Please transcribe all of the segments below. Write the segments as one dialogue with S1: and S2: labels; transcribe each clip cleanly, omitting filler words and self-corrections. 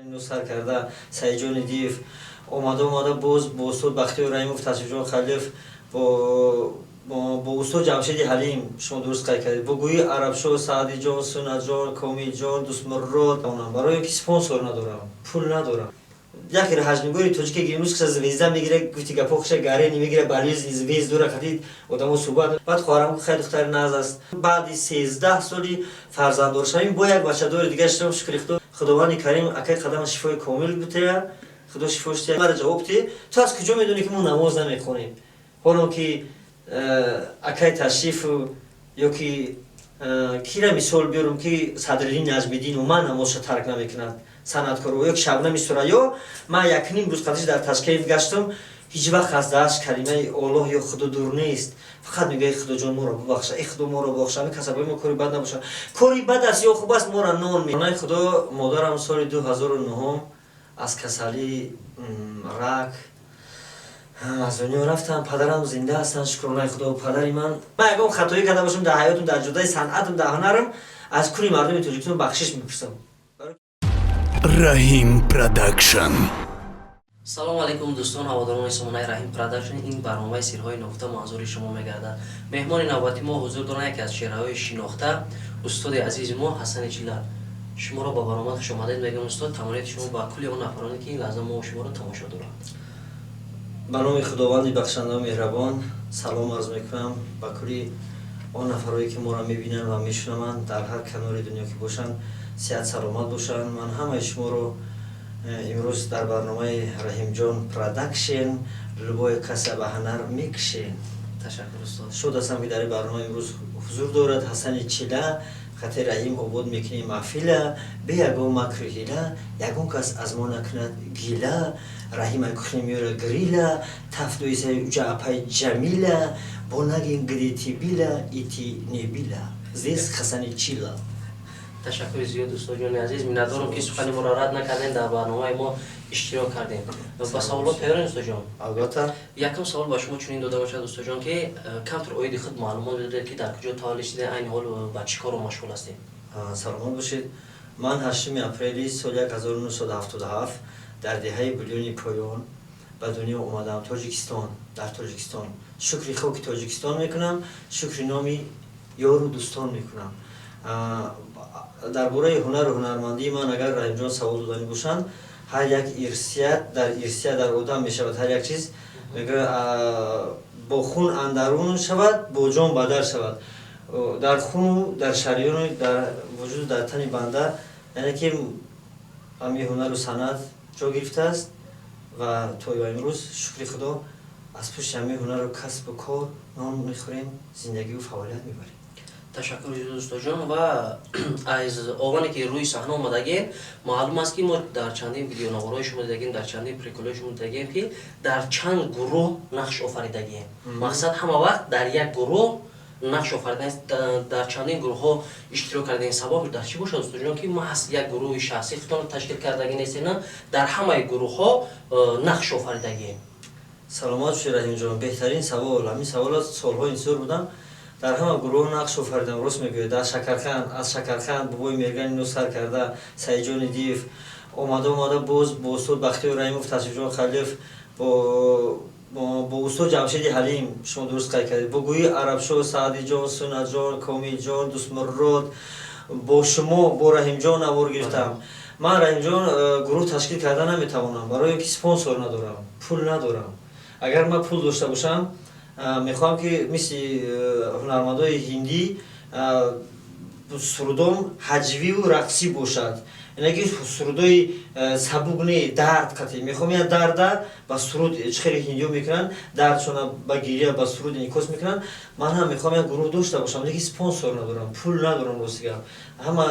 S1: اینو سر کرده سعیجان دیف اومده با استاد بختیار رحیموف تصویرجان خلیف با استاد جمشید حلیم شما درست قید کردید با گویی عربشاه سعدی جان سنت جان کامیل جان دوست مراد برای اینکه سپانسر ندارم پول ندارم یکی را حجمگوری توجیک که امروز که زویزده میگیره گفتی که پخش گاره نمیگیره برای زویز دوره خدید آدمو صحبت بعد خواهرم خیلی دختر ناز است بعد 13 سالی فرزنددار شدیم با یک بچه دار دیگه شدم شکر خداوند کریم اکی قدم شفای کامل بده خدا شفاش ده مرا جواب ده تو از کجا میدونی که ما نماز نمیخونیم حالا که اکی تشریف یا که کی را مثال بیارم که صدرالدین نجمی‌الدین و من نمازش ترک نمیکند صنعتکار و یک شبنه میسوره یا من یک نیم روز قدش در تشکیل گشتم هیچ وقت از دهش کلمه الله یا خدا دور نیست فقط میگه خدا جان ما را ببخش ای خدا ما را ببخش همین کسبای ما کاری بد نباشه کاری بد است یا خوب است ما را نان میکنه خدا مادرم سال 2009 از کسلی رگ از دنیا رفتم پدرم زنده هستن شکر خدا پدری من یکم خطایی کرده باشم در حیاتم در جدای صنعتم در هنرم از کلی مردم تاجیکستان بخشش میپرسم
S2: رحیم پروداکشن.
S3: سلام علیکم دوستان هواداران سامانه رحیم پروداکشن. این برنامه سیرهای نقطه منظور شما میگردد. مهمان نوبتی ما حضور دارند یکی از شعرهای شناخته استاد عزیز ما حسن چیلا. شما را با برنامه خوش آمدید میگم استاد. تمامیت شما با کلی اون نفرانی که این لحظه ما شما را تماشا دارند.
S1: به نام خداوند بخشنده و مهربان سلام عرض میکنم با کلی آن نفرایی که ما را میبینن و میشنون در هر کنار دنیا که باشن صحت سلامت باشن. من همه شما رو امروز در برنامه رحیم جان پروداکشن لبای کسب به هنر میکشین.
S3: تشکر استاد.
S1: شد هستم که در برنامه امروز حضور دارد حسن چیلا خاطر رحیم عبود میکنی محفله به یگون مکر هیله یگون کس از ما نکند گیله رحیم کخنی میاره گریله تفدوی سه جعپای جمیله با نگین گریتی بیله ایتی نیبیله زیست حسن چیلا.
S3: تشکر زیاد استاد جان عزیز. می‌دارم که سخنی ما را رد نکردین در برنامه ما اشتراک کردین. با سوالات تیارین استاد جان.
S1: البته
S3: یکم سوال با شما چنین داده باشد استاد جان که کمتر اوید خود معلومات بدید که در کجا تولد شده این حال با چی کار مشغول هستید.
S1: سلامت باشید. من 8 اپریل سال 1977 در دهه بیلیونی پایان به دنیا اومدم تاجیکستان در تاجیکستان. شکر خاک تاجیکستان میکنم شکر نامی یار و دوستان میکنم. درباره هنر و هنرمندی من اگر رحیم جان سوال دادنی باشند هر یک ارثیت در آدم می شود هر یک چیز میگه با خون اندرون شود با جان بدر شود در خون در شریان در وجود در تن بنده یعنی که همین هنر و صنعت جا گرفته است و تا امروز شکر خدا از پشت همین هنر و کسب و کار نان میخوریم زندگی و فعالیت میبریم.
S3: تشکر استاد جان. و از آوانی که روی صحنه اومدگین معلوم است که ما در چندین ویدیو نوارای شما دیدگیم در چندین پریکولای شما دیدگیم که در چند گروه نقش آفریدگیم. مقصد همه وقت در یک گروه نقش آفریدن در چندین گروه ها اشتراک کردن. سبب در چی باشه استاد جان که ما از یک گروه شخصی خودتون تشکیل کردگی نیستین نه در همه گروه ها نقش آفریدگیم.
S1: سلامت شد رحیم جان. بهترین سوال همین سوالات سالها اینطور بودم در همه گروه نقش آفریدم. راست میگه در از شکرخند بابای میرگن اینو سر کرده سعیجان دیف اومده باز با استاد بختیار رحیموف تصویرجان خلیف با استاد جمشید حلیم شما درست قید کردید با گویی عربشاه سعدی جان سنت جان کامیل جان دوست مراد با شما با رحیم جان نوار گرفتم. من رحیم جان گروه تشکیل کردن نمیتوانم برای اینکه سپانسر ندارم پول ندارم. اگر من پول داشته باشم میخوام که مثل هنرمندای هندی سرودم حجوی و رقصی باشد. یعنی که سرودای سبوک نه درد قطعی میخوام یا درد با سرود چخیری هندیو میکنن درد چون با گیریه با سرود نیکوس میکنن. من هم میخوام یک گروه داشته باشم لیکن سپانسر ندارم پول ندارم. راستیگه همه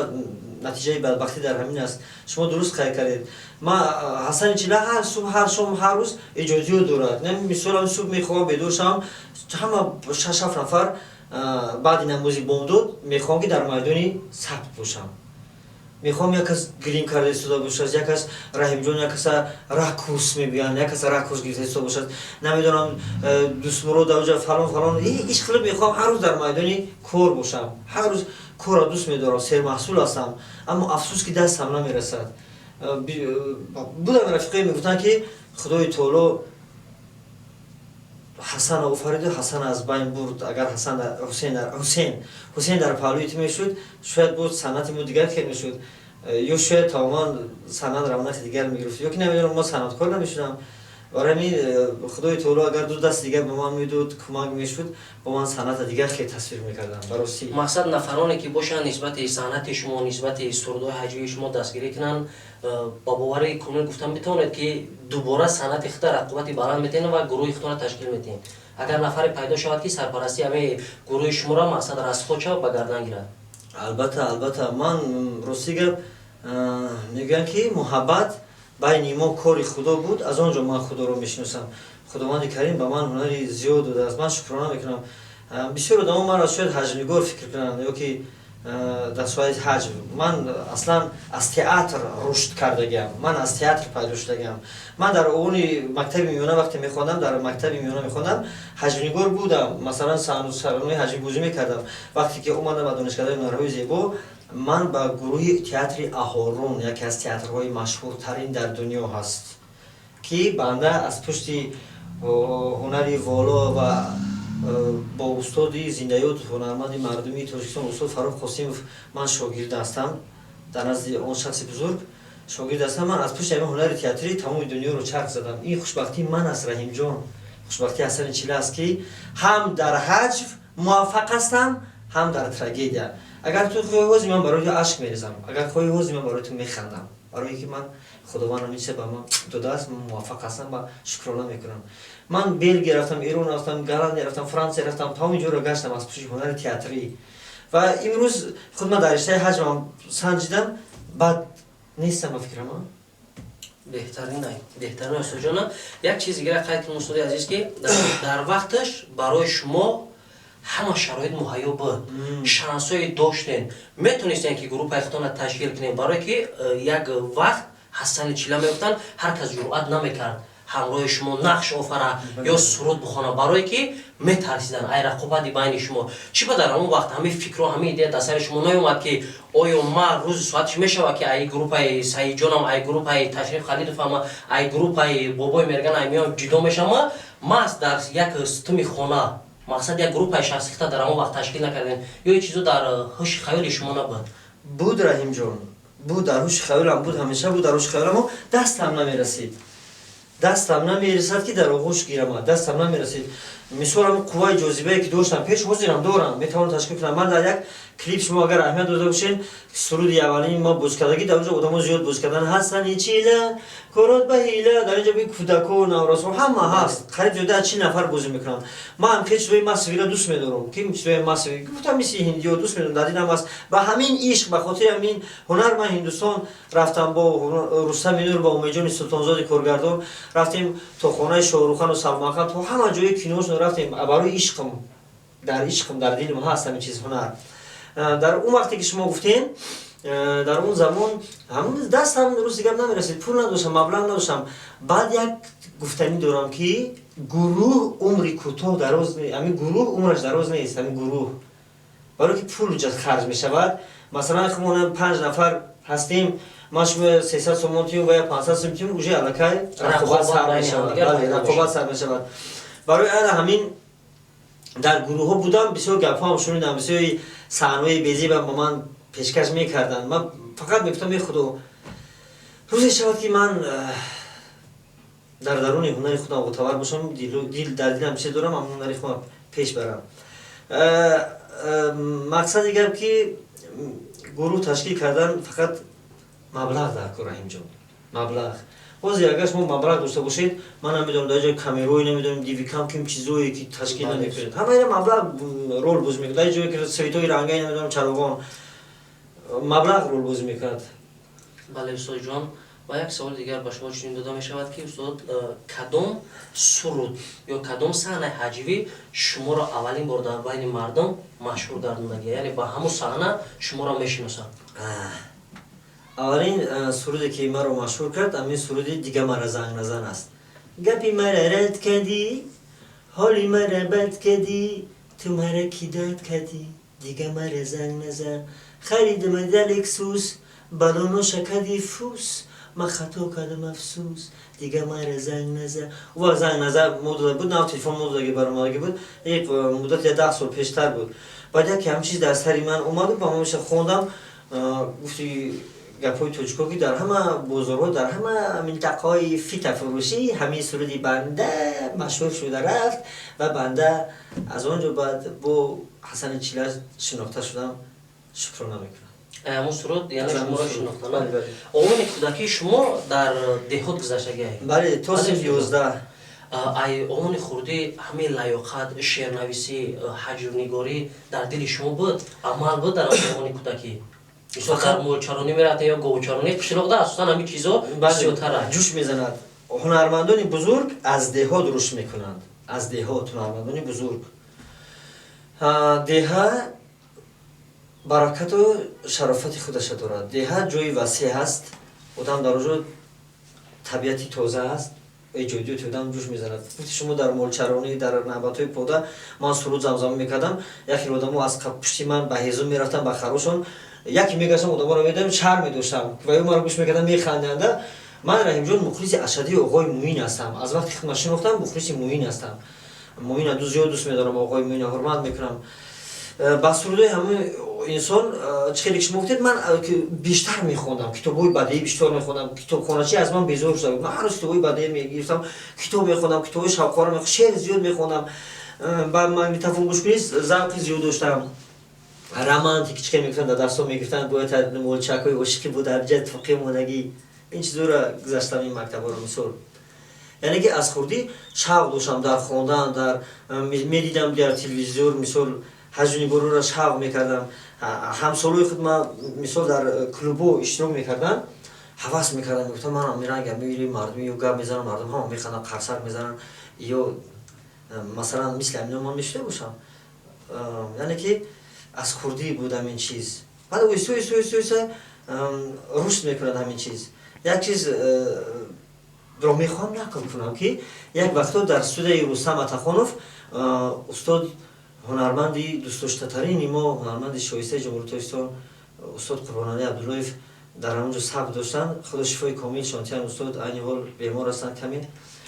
S1: نتیجه بدبختی در همین است. شما درست قید کردید. ما حسن چیلا هر صبح هر شام هر روز اجازه دارد. نه مثلا صبح میخوام بدوشم همه 6 نفر بعد نمازی بامداد میخوام که در میدانی ثبت باشم. میخوام یک کس گریم کرده استوده باشد یک کس رحیم جان یک کس راکوس میگن یک کس راکوس گرفته استوده باشد نمیدونم دوست مراد اوجا فلان ایش خیلی میخوام هر روز در میدانی کار باشم. هر روز کار دوست میدارم سر محصول هستم اما افسوس که دستم نمیرسد. будам рафиқаи мегуфтанд ки худои таоло ҳасан офариду ҳасан аз байн бурд. Агар ҳусейн дар паҳлӯи ту мешуд, шояд буд санъати мо дигар хел мешуд, ё шояд тамоман санъат равнақи дигар мегирифт, ё ки намедонам мо санъаткор намешудам. Барои ҳамин худои таоло агар ду даст дигар ба ман медод, кӯмак мешуд, бо ман санъата дигар хел тасвир мекардам. Барости
S3: мақсад нафароне ки бошанд нисбати санъати шумо, нисбати сурудои ҳаҷвии шумо дастгирӣ кунанд, ба бовари комил гуфтан метавонед ки дубора санъати худта рақобати баланд метиҳед ва гурӯҳи худтонро ташкил метиҳед. Агар нафаре пайдо шавад ки сарпарасти ҳамаи гурӯҳи шуморо мақсад расход шавад, ба гардан гирад.
S1: албатта ман рости гап мегӯям ки муҳаббат байни мо кори худо буд. Аз он ҷо ман худоро мешиносам. Худованди карим ба ман ҳунари зиёд додааст. Ман шукрона мекунам. Бисёр одамон маро шояд ҳаҷвнигор фикр кунанд ё ки дар соати ҳаҷв. Ман аслан аз театр рушд кардагиам. Ман аз театр пайдо шудагиам. Ман дар овони мактаби миёна вақте мехондам, дар мактаби миёна мехондам, ҳаҷвнигор будам. Масалан саҳнои ҳаҷвибозӣ мекардам. Вақте ки омадам ба донишгаҳи ҳунарҳои зебо, ман ба гурӯҳи театри Аҳорон, яке аз театрҳои машҳуртарин дар дунё ҳаст, ки банда аз пушти ҳунари воло ва бо устоди зиндаёд ҳунарманди мардуми Тоҷикистон устод Фарух Қосимов ман шогирд ҳастам. Дар назди он шахси бузург шогирд ҳастам. Ман аз пушти ҳамин ҳунари театрӣ тамоми дунёро чарх задам. Ин хушбахтии ман аст, Раҳимҷон. Хушбахтии Ҳасани Чила аст ки ҳам дар ҳаҷв муваффақ ҳастам, ҳам дар трагедия. Агар ту хоҳӣ ҳозир ман барои ту ашк мерезам, агар хоҳӣ ҳозир ман барои ту механдам, барое ки ман худованд ҳамин чиза ба ман додааст, ман муваффақ ҳастам ва шукрона мекунам. Ман Белгия рафтам, Эрон рафтам, Голландия рафтам, Франсия рафтам, тамоми ҷоро гаштам аз пушти ҳунари театрӣ. Ва имрӯз худ ман дар риштаи ҳаҷвам санҷидам, бад нестам ба фикра ман.
S3: беҳтарин устодҷона. Як чиз дигара қайд кунем устоди азиз ки дар вақташ барои шумо ҳама шароит муҳайё буд. Шансҳое доштем. Метонистем ки группаи худтонро ташкил кунем, барое ки як вақт Ҳасани Чила мегуфтанд ҳар кас ҷуръат намекард ҳамроҳи шумо нақш офара ё суруд бихона, барое ки метарсиданд ай рақобати байни шумо. Чӣ ба дар ҳамон вақт ҳамин фикру ҳамин идея дар сари шумо наёмад ки оё ман рӯзи соатиш мешавад ки ай группаи Саидҷонам, ай группаи Ташриф Халидовам, ай группаи Бобои Мерган ай меоям ҷудо мешавам, ман дар як сутуми хона мақсад як группаи шахси худта дар ҳамон вақт ташкил накардем, ё ин чизо дар ҳуши хаёли шумо набуд?
S1: Буд, Раҳимҷон, буд, дар ҳуши хаёлам буд, ҳамеша буд дар ҳуши хаёламу дастам намерасид. Дастам намерасад ки дар оғӯш гирам, дастам намерасид. Мисол ҳамн қувваи ҷозибае ки доштам пеш ҳозирам дорам, метавонам ташкил кунам. Ман дар як клип шумо агар аҳамият дода бошед, суруди аввалини мо бозкардагӣ дар онҷо одамо зиёд боз кардан. Ҳасани Чила, Корот ба ҳила, дар инҷо би кӯдаку, навросо ҳама ҳаст. Қариб зиёда аз 40 нафар бозӣ мекунанд. Ман печдои масовиро дӯст медорам. Ки печдои масови гуфтам мисли ҳиндиё дӯст медорам. Дар дилам аст. Ба ҳамин ишқ, ба хотири ҳамин ҳунар ман Ҳиндустон рафтам бо Рустами Нур, ба Умедҷони Султонзоди Коргардон, рафтем то хонаи Шоҳруххану Салмонхан, то ҳама ҷои киношон рафтем. Барои ишқм, дар дили мо ҳаст ҳамин чиз ҳунар. Дар он вақте ки шумо гуфтем, дар он замон ҳамн дастам рӯзи гап намерасид, пул надоштам, маблағ надоштам. Баъд як гуфтанӣ дорам ки гурӯҳ умри кӯтоҳ дароз нест, ҳамин гурӯҳ умраш дароз нест, ҳамин гурӯҳ. Барое ки пул ҷа харҷ мешавад. Масалан хмо 5 нафар ҳастем, ман шумо 300 сомон тиём ва я 500 сом тиём, уже аллакай рақобат сар мешавад. Рақобат сар мешавад. Барои ҳамин дар гурӯҳҳо будам, бисёр гапҳоам шунидам, бисёри саҳнаҳои безебам ба ман пешкаш мекарданд. Ман фақат мегуфтам эй худо, рӯзе шавад ки ман дар даруни ҳунари худам ғутавар бошам, дар дилам чизе дорам, ҳамн ҳунари худам пеш барам. Мақсади гап ки гурӯҳ ташкил кардан фақат маблағ дар кор, Раҳимҷон, маблағ. ҳозир агар шумо маблағ дошта бошед, ман намедонам дар ҷои камерои, намедонам дивикам ким чизое ки ташкил намекунед. Ҳама ина маблағ рол бозӣ мекунад. Дар ҷое ки светои рангаи, намедонам чароғон, маблағ рол бозӣ мекунад.
S3: Бале устодҷон, ва як саволи дигар ба шумо чунин дода мешавад ки устод, кадом суруд ё кадом саҳнаи ҳаҷвӣ шуморо аввалин бор дар байни мардум машҳур гардондагӣ, яъне ба ҳамун саҳна шуморо мешиносанд?
S1: Аввалин суруде ки маро машҳур кард, ҳамин суруди дига мара занг назан аст. Гапи мара рад кардӣ, ҳоли мара бад кардӣ, ту мара ки дад кардӣ, дига мара занг назан. Харидам дар Лексус, балоно шакади фус, من خطا کردم افسوس دیگه مرا زنگ نزن. و زنگ نزن مدت بود، نه تلفن مدت برام بود، یک مدت 10 سال پیشتر بود. بعد یک همین چیز در سری من اومد و با من میشه خوندم. گفتی گپای توجکو که در همه بازارها در همه منطقه‌های فیت فروشی همین سرودی بنده مشهور شده رفت و بنده از اونجا بعد با حسن چیلر شناخته شدم. شکرانه میکنم.
S3: همون سرود یعنی شما را شناختن.
S1: بله.
S3: عنوان کودکی شما در دهات گذشته.
S1: بله تا صنف 11.
S3: ای عنوان خردی همین لیاقت شعرنویسی حجرنگاری در دل شما بود، عمل بود در عنوان کودکی. مثلا در مولچرانی میرفت یا گوچرانی قشلاق ده اصلا همین چیزا بسیارتره
S1: جوش میزند. هنرمندان بزرگ از دهات روش میکنند. از دهات هنرمندان بزرگ. دهه برکت و شرافت خودش دارد. دهه جای وسیع است. آدم در اونجا طبیعتی تازه است. ایجادی تو آدم جوش میزند. وقتی شما در مولچرانی در نباتای پودا من سرود زمزمه میکردم، یکی آدمو از پشتی من به هیزم میرفتم به خروشون، یکی میگشتم آدما رو میدم شرم میداشتم و اون رو گوش میکردم میخندیدند. من رحیم جان مخلص اشدی آقای موین هستم. از وقتی که من شناختم مخلص موین هستم. موین دو زیاد دوست میدارم، آقای موین حرمت میکنم. با سرودای همه انسان چخیلی شما گفتید من بیشتر میخوندم، کتابای بدیهی بیشتر میخوندم. کتابخانه‌چی از من بیزار شده بود. من هر روز کتابای بدیهی میگرفتم، کتاب میخوندم، کتابای شاوکار میخوندم، شعر زیاد میخوندم. با مگنیتوفون گوش کنید ذوق زیاد داشتم. رمانتیک چه میگفتن در درس‌ها میگفتن باید مولچکای عشقی بود در جد فقیه مودگی. این چیزا رو گذاشتم این مکتبا رو مثال. یعنی که از خوردی شوق داشتم در خواندن، در میدیدم در تلویزیون مثال حجونی برو را شوق میکردم. همسالای خود ما مثال در کلوبو اشتراک میکردن، هوس میکردم، میگفتم من میرم اگر میبینم مردم یا گپ میزنن، مردم ها میخندن قرصک میزنن یا مثلا مثل همین من میشته باشم. یعنی که از خوردی بودم این چیز. بعد ویسوی رشد میکنه همین چیز. یک چیز رو میخوام نکن کنم که یک وقتا در استودیوی رستم عطاخانوف استاد هنرمندی دوست داشته ترین ما هنرمند شایسته جمهوری اسلامی استاد قربانعلی عبداللهیف در اونجا ثبت داشتن. خدا شفای کامل شانتیان استاد عین حال بیمار هستند کمی.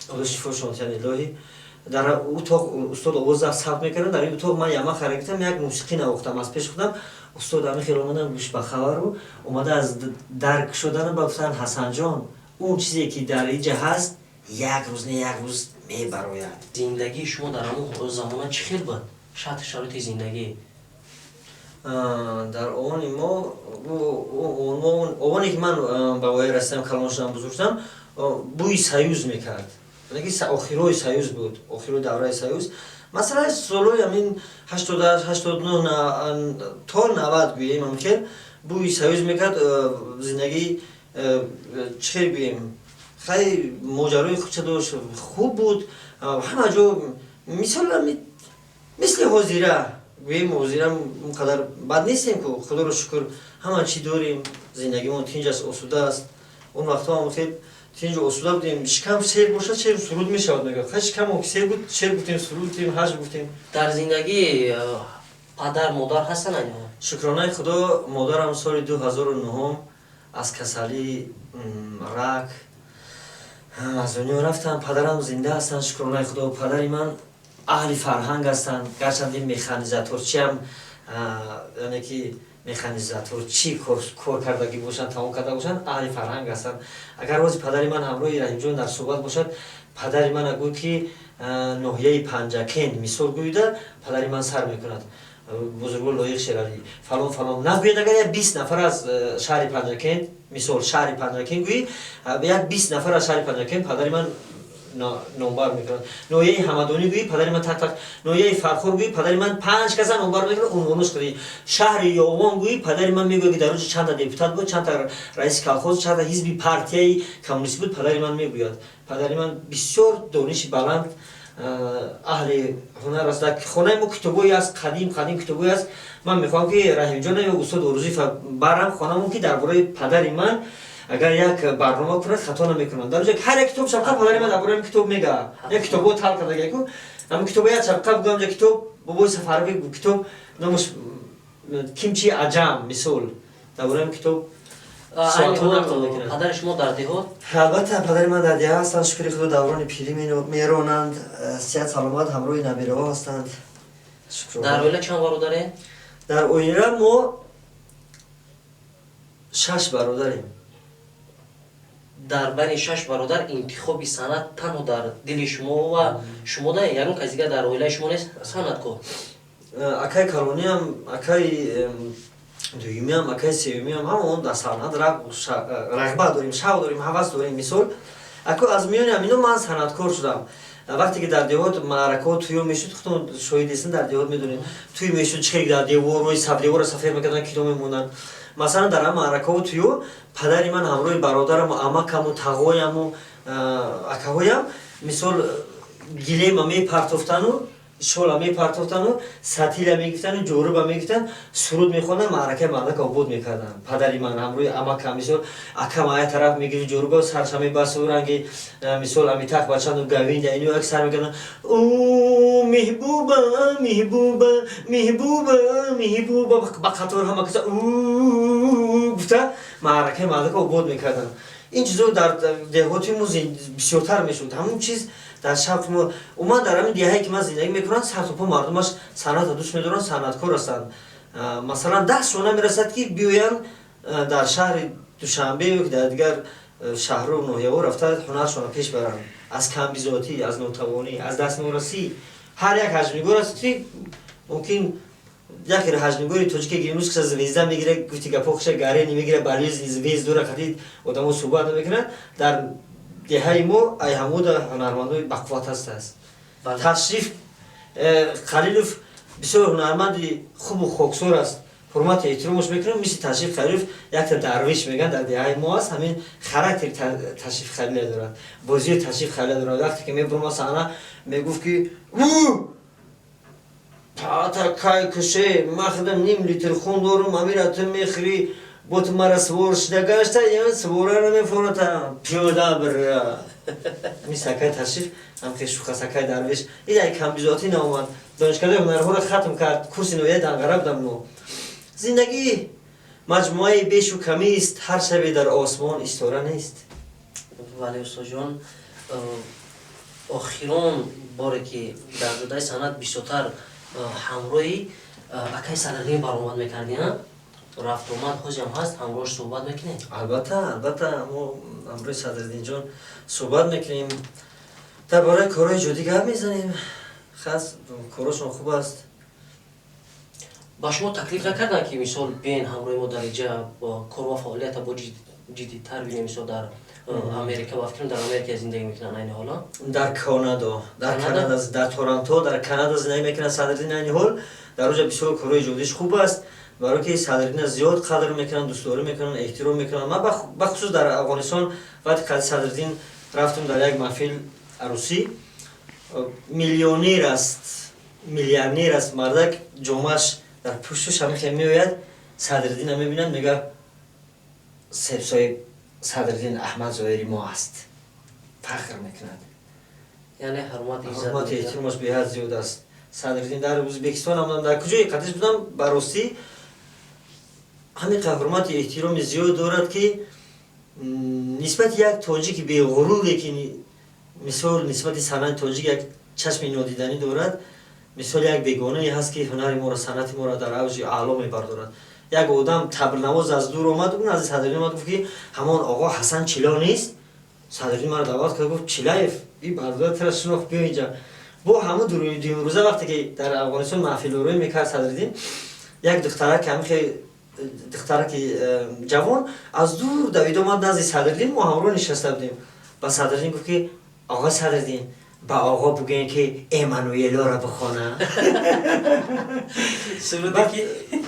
S1: خدا شفای شانتیان الهی. در اتاق استاد آواز ثبت میکردن. در این اتاق من یما خریدم، یک موسیقی نواختم از پیش خودم. استاد همین خیلی اومدن گوش به خبر رو اومده از درک شدن گفتن حسن جان اون چیزی که در اینجا هست یک روز نه یک روز میبراید.
S3: زندگی شما در اون زمان چه خیلی بود؟ شرایط زندگی
S1: در اون ما اونی که من با وای رستم کلان شدم بزرگ شدم بوی سیوز میکرد. یعنی که آخرای سیوز بود، آخرای دوره سیوز. مثلا سالای همین 88 89 تا 90 گوییم ممکن بوی سیوز میکرد. زندگی چه بگیم خیلی ماجرای خودش داشت، خوب بود. همه جا مثل حاضره گوییم حاضره اونقدر بد نیستیم که خدا رو شکر همه چی داریم. زندگیمون تینج است، آسوده است. اون وقتا هم خیلی تینج آسوده بودیم. شکم سیر باشد شعر سرود میشود نگاه. خیلی شکم سیر بود شعر گفتیم سرود گفتیم حج گفتیم.
S3: در زندگی پدر مادر هستن اینا؟
S1: شکرانه خدا مادرم سال 2009 از کسلی رگ از دنیا رفتن. پدرم زنده هستن شکرانه خدا. پدری من اهل فرهنگ هستن، گرچند مکانیزاتور چی هم یعنی که مکانیزاتور چی کار کردگی باشن تمام کرده باشن اهل فرهنگ هستن. اگر روزی پدری من همراه رحیم جان در صحبت باشد پدری من اگه که ناحیه پنجکند مثال گویده پدری من سر میکند بزرگوار لایق شعری فلان فلان نگوید. اگر 20 نفر از شهر پنجکند مثال شهر پنجکند گویی یک 20 نفر از شهر پنجکند پدری من نمبر میکنند. نوعی همدانی گویی پدری من تک تک. نوعی فرخور گویی پدری من 5 کس نمبر میکنه عنوانش کردی. شهر یاوان گویی پدری من میگه که در اونجا چند تا دیپوتات بود، چند تا رئیس کلخوز، چند تا حزب پارتی کمونیست بود. پدری من میگوید پدری من بسیار دانش بلند اهل هنر است. خانه ما کتابی است قدیم کتابی است. من میخوام که رحیم جان یا استاد اوروزی برام خانه‌مون که درباره پدری من اگر یک برنامه کنه خطا نمیکنن. در اونجا هر کتاب شبکه پدری من درباره کتاب میگه. یک کتابو تال کرده که هم کتابی از شبکه بگم کتاب بابای سفروی کتاب نامش کیمچی عجم مثال درباره کتاب
S3: پدر شما در دهات؟
S1: البته پدر من در دیه هستند، شکر خدا دوران پیری میرونند، صحت سلامت همراه نبیره ها هستند.
S3: در اویله چند برادره؟
S1: در اویله ما 6 برادریم.
S3: در بین 6 برادر انتخاب سند تنها در دل شما و شما دارید؟ یعنی کسی که در اویله شما نیست سند کو؟
S1: اکای کلونی هم، اکای دویمی هم، اکای سیومی هم همون در سند رغبت داریم، شوق داریم، هوس داریم. مثال اکو از میان همینو من سندکار شدم. وقتی که در دیوار معرکه تویو میشد، خودتون شاهد هستین، در دیوار میدونید توی میشد چه در دیوار روی صف دیوار سفر میکردن، کیلو میموندن. مثلا در هم معرکه تویو پدری من همراه برادرم و عمکم و تقویم و اکاویم مثال گیلیم میپرتفتن و شول میپرتفتن و ستیل میگفتن و جورب میگفتن، سرود میخوندن، معرکه مالک آباد میکردن. پدری من همروی عمکم مثال اکم آیه طرف میگیری جورب و سرش میبست و رنگی مثال امیتاق بچند و گوین در اینو اکثر میکردن او محبوبه محبوبه محبوبه محبوبه با خطور هم کسا او گفته معرکه مالک آباد میکردن. این چیزو در دهاتی ما بسیارتر میشد. همون چیز در شب ما اومد در همین دیهایی که من زندگی میکنن سر تا پا مردمش صنعت دوست میدارن، صنعتکار هستند. مثلا 10 شونه میرسد که بیاین در شهر دوشنبه یا در دیگر شهر و ناحیه‌ها رفته هنرشون پیش برن، از کم ذاتی، از ناتوانی، از دست نورسی. هر یک حجمیگور است که ممکن یکی حجمیگوری تاجیک گیموس که زویزده میگیره، گفتی که پخش گاری نمیگیره، بالیز زویز دور خدید آدمو صحبت میکنن. در دیهای ما ای همود هنرمندای بقوت است. تشریف خلیلوف بسیار هنرمندی خوب و خاکسار است، حرمت احترامش میکنم. مثل تشریف خلیلوف یک تا درویش میگن در دیهای ما است. همین خاراکتر تشریف خلیل دارد، بازی تشریف خلیل دارد. وقتی که میبرم صحنه میگفت که تا کای کشه مخدم نیم لیتر خون دارم امیراتم میخری بوت مرا سوار شده گشته یا سواره رو میفورتا پیاده بر می سکای تشریف هم که شوخه سکای درویش این یک کم بیزاتی نامد. دانشکده هنرها رو ختم کرد، کورس نویه دنگره بودم. نو زندگی مجموعه بیش و کمی است، هر شبی در آسمان استاره نیست.
S3: ولی استاد جان آخران باره که در جدای سند بیشتر همراهی اکای صدرین برآمد میکردی ها؟ رفت اومد خوشم هست، همراهش صحبت میکنیم؟
S1: البته ما همراه صدرالدین جان صحبت میکنیم، درباره کارهای جدی گپ میزنیم. خاص کارشون خوب است.
S3: با شما تکلیف نکردن که مثال بین همراه ما در اینجا با کار و فعالیت با جدی‌تر بینیم، مثال در امریکا و فکرم در امریکا زندگی میکنن این حالا؟
S1: در کانادا، در تورنتو، در کانادا زندگی میکنن صدرالدین. این حال در اونجا بسیار کارهای جدیش خوب است، برای که صدرالدین زیاد قدر میکنن، دوستداری میکنن، احترام میکنن. من بخصوص در افغانستان وقتی که صدرالدین رفتم در یک محفل عروسی، میلیونیر است، میلیونیر است، مردک جامعش در پشتش همین که میآید صدرالدین هم میبینن میگه سبسای صدرالدین احمد ظاهری ما است، فخر میکند.
S3: یعنی حرمت
S1: حرمت احترامش به حد زیاد است. صدرالدین در ازبکستان هم در کجای قدش بودم براستی همین حرمت احترام زیاد دارد که نسبت یک تاجیک به غروری که مثال نسبت صنعت تاجیک یک چشم نادیدنی دارد، مثال یک بیگانه هست که هنر ما را، صنعت ما را در اوج اعلا میبردارد. یک آدم تبل نواز از دور آمد و از صدرالدین اومد گفت که همان آقا حسن چلا نیست؟ صدرالدین مرا دعوت کرد، گفت چلایف این بردار تر شناخت بیا اینجا. با همون دو روزه وقتی که در افغانستان محفل روی میکرد صدرالدین، یک دخترک که دخترک جوان از دور دوید اومد نزد صدرالدین، ما همراه نشسته بودیم. با صدرالدین گفت که آقا صدرالدین با آقا بگین که ایمانوئلا را بخونه.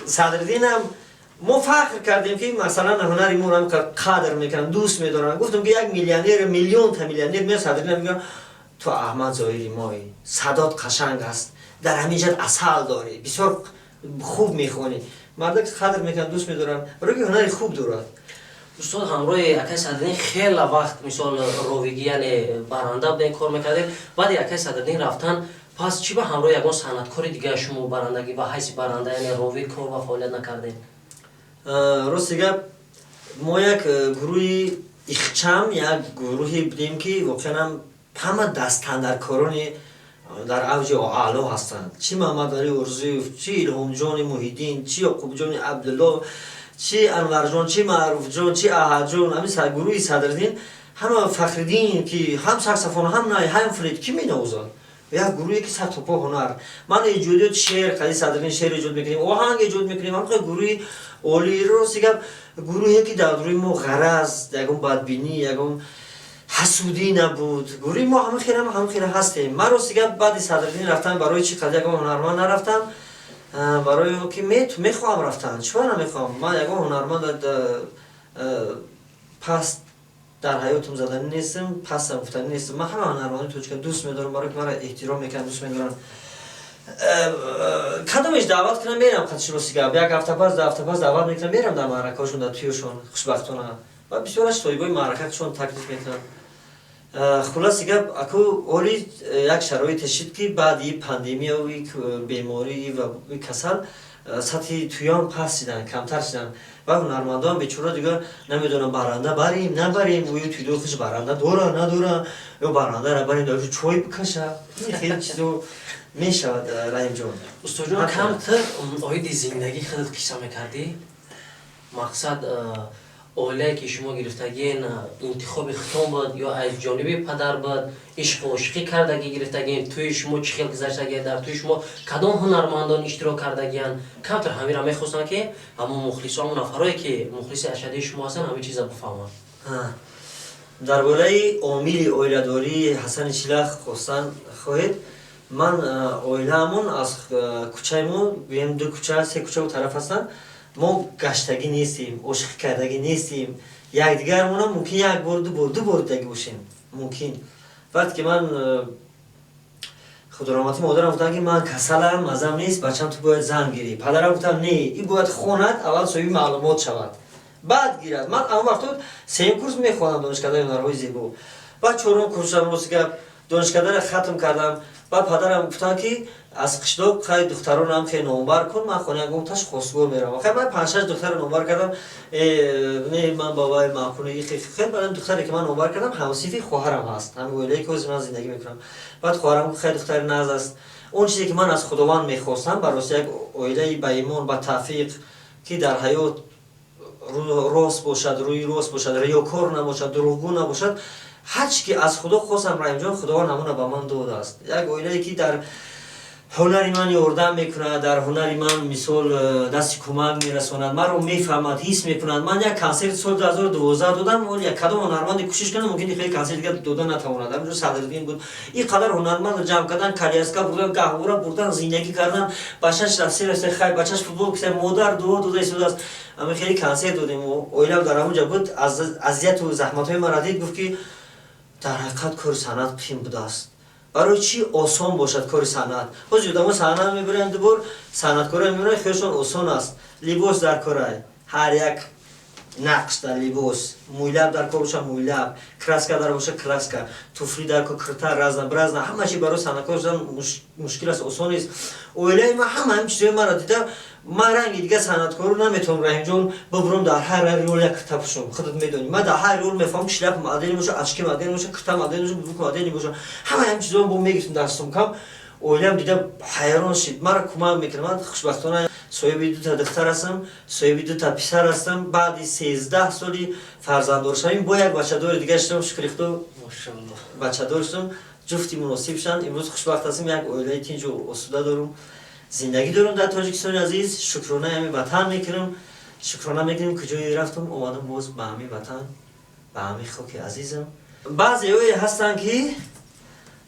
S1: صدرالدین هم ما فخر کردیم که مثلا هنری ما رو قدر میکنن، دوست میدارن. گفتم که یک میلیونر، میلیون تا میلیونر میاد صدرالدین میگه تو احمد ظاهری مایی، صدات قشنگ است، در همینجا اصل داری، بسیار خوب میخونی. مردم قدر میکنن، دوست میدارن، برای که هنری خوب دارد.
S3: استاد همراه اکای صدرالدین خیلی وقت مثال راویگی یعنی برنده بودن کار میکردیم، بعد اکای صدرالدین رفتن، پس چی به همراه یکان صنعتکار دیگه شما برندگی و حیث برنده یعنی راوی کار و فعالیت نکردین؟
S1: راست گپ ما یک گروهی اخچم یک گروهی بودیم که واقعا همه دستاندرکاران در اوج اعلا هستند. چی محمد علی ارزوی، چی الهام جان محیدین، چی یعقوب جان عبدالله، چی انور جان، چی معروف جان، چی احد جان، همین گروهی صدرالدین، همه فخرالدین که هم ساکسفون هم نای هم فلید کی مینوازن. یک گروهی که صد تا هنر. من ایجاد شعر قدی صدرالدین شعر ایجاد میکنیم، آهنگ ایجاد میکنیم. هم گروهی اولی رو سیگم گروهی که در دوره ما غرض، یکم بدبینی، یکم حسودی نبود. گروهی ما همه خیلی هستیم. من رو سیگم بعد صدرالدین رفتم برای چی قضیه یکم هنرمند نرفتم. برای که میخوام رفتن. چرا نمیخوام؟ من یکم هنرمند پس در حیاتم زدن نیستم، پس گفتن نیستم. من همه هنرمندی تو که دوست می‌دارم، برای که من احترام میکنم، دوست می‌دارم. کدومش دعوت کنم میرم خاطرش رو سیگاب یک هفته پس دعوت میکنم میرم در معرکه‌شون، در تویشون خوشبختانه و بسیارش تویبای معرکه‌شون تکلیف میکنم. خلاص سیگاب اكو اولی یک شرایط شد که بعد این پاندمی و بیماری و کسل سطح تویان پس شدن، کمتر شدن و هنرمندان بیچاره دیگه نمیدونم برنده بریم نبریم، و توی دو خوش برنده دوره ندوره یا برنده را بریم داشت چوی بکشه. این خیلی چیزو میشود رحیم جان.
S3: استاد جان کمتر آید زندگی خودت کیسه میکردی؟ مقصد اوله که شما گرفتگین انتخاب ختام بود یا از جانب پدر بود، عشق و عشقی کردگی گرفتگین، توی شما چی خیلی گذشتگین، در توی شما کدام هنرمندان اشتراک کردگین؟ کمتر همین را میخواستن که همون مخلصان و نفرایی که مخلص اشدی شما هستن همین چیزا بفهمن.
S1: در بالای عامل اویله‌داری حسن شیلخ خواستن خواهید. من اویله‌مون از کوچه‌مون بیم دو کوچه سه کوچه و طرف هستن. ما گشتگی نیستیم، عشق کردگی نیستیم. یک دیگرمون هم ممکن یک بار دو بار دیگه باشیم ممکن. وقتی که من خدا رحمتی مادرم گفتن که من کسلم مزم نیست، بچم تو باید زن گیری. پدرم گفتم نه این باید خوند اول صاحب معلومات شود بعد گیرد. من اون وقت سیم کورس میخوانم دانشکده هنرهای زیبا. بعد چهارم کورسم رو که دانشکده رو ختم کردم. بعد پدرم گفتن که از قشداق خیلی دختران هم خیلی نامبر کن. من خونه گفتش خواستگار میرم. خیلی من 5 6 دختر نامبر کردم. نه من بابای معقوله خیلی بعد دختری که من نامبر کردم همسیفی خواهرم هست. همین ویلایی که من زندگی میکنم. بعد خواهرم خیلی دختر ناز است. اون چیزی که من از خداوند میخواستم برای یک اویله با ایمان با توفیق که در حیات راست باشد، روی راست باشد، ریاکار نباشد، دروغگو نباشد. هر چی که از خدا خواستم رحیم جان خداوند همون به من داده است. یک اویله‌ای که در هنری من یاردم میکنه، در هنری من مثال دست کمک میرساند، من رو میفهمد، حس میکند. من یک کنسرت سال 2012 دادم ولی یک کدام هنرمند کوشش کردم ممکن خیلی کنسرت دیگه دادن نتواند. همونجور صدرالدین بود. این قدر هنرمند جمع کردن، کالیاسکا بردن، گهواره بردن، زندگی کردن، بچه‌ش رفت خیلی بچه‌ش فوتبال که مادر دو است. اما خیلی کنسرت دادیم و اویلا در اونجا بود. از اذیت و زحمت‌های مرا دید گفت که در حقیقت کار صنعت پیم بوده است. برای چی آسان باشد کار صنعت؟ خود جدامو صنعت میبرند بر صنعتکار میبرند خیلیشون آسان است. لباس در کاره، هر یک نقش در لباس، مویلاب در کار باشه مویلاب، کراسکا در باشه کراسکا، توفلی در کار کرتا رازن برازن، همه چی برای صنعتکار مشکل است، آسان است. اویلای ما همین چیزای مرا دیده. من رنگی دیگه صنعتکار رو نمیتونم رحیم جان ببرم در هر رول یک کتاب شم. خودت میدونی من در هر رول میفهم شلپ مدنی باشه، اچکی مدنی باشه، کتاب مدنی باشه، بوک مدنی باشه، همین چیزا با میگیرم دستم کم. اویلام دیده حیران شد. مرا کمک میکنه. من خوشبختانه صاحب دو تا دختر هستم، صاحب دو تا پسر هستم. بعد 13 سالی فرزنددار شدم. با یک بچه دار دیگه شدم شکر خدا
S3: ماشاءالله.
S1: بچه دار شدم. جفتی مناسب شدن. امروز خوشبخت هستم یک اویله تینجو اسوده دارم. زندگی دارم در تاجیکستان عزیز. شکرانه همین وطن میکنم. شکرانه میکنم کجای رفتم اومدم باز به همین وطن، به همین خاک عزیزم. بعضی هستن که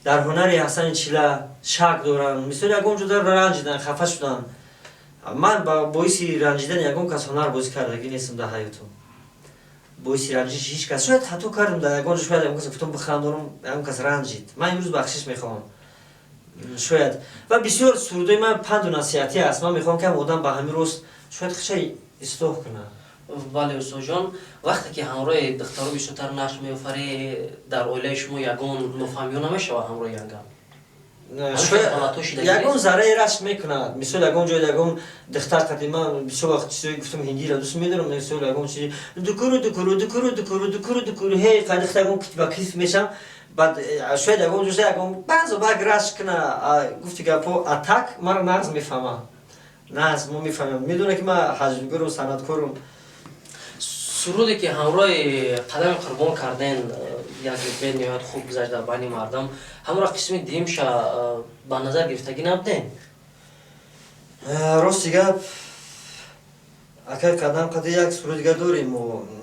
S1: در هنر حسن چیله شک دارن، مثل یکم جدا رنجیدن، خفه شدن. من با باعث رنجیدن یکم کس هنر بازی کردگی نیستم در حیاتم. باعث رنجش هیچ کس شاید حتی کردم در یکم شاید یکم کس گفتم بخندم یکم کس رنجید. من امروز بخشش میخوام شاید و بسیار سرودای من پند و نصیحتی است. من میخوام که آدم به همین روز شاید خیلی اصلاح کنه.
S3: بله استاد جان، وقتی که همراه دخترها بیشتر نقش می‌آفری در اویله شما یگان نفهمی نمیشه همراه یگان.
S1: ягон зараи рашк мекунад. Мисол ягон ҷои ягон духтар қадима бисёр вақт чизое гуфтам ҳиндиро дӯст медорам. Мисол ягон чизи дукуру ҳей қадихта ягон китба кит мешам. Баъд шояд ягон ҷоша ягон баъзо бак рашк куна гуфти гапо атак мара нағз мефаҳмам. Нағз мо мефаҳмем. Медона ки ман ҳаҷмгуру санъаткорум.
S3: суруде ки ҳамроҳи қадами қурбон карден як бениҳоят хуб гузашт дар байни мардам. Ҳамроҳ қисми димша ба назар гирифтагӣ набуден?
S1: Рости гап акай қадам қади як суруд дигар дорем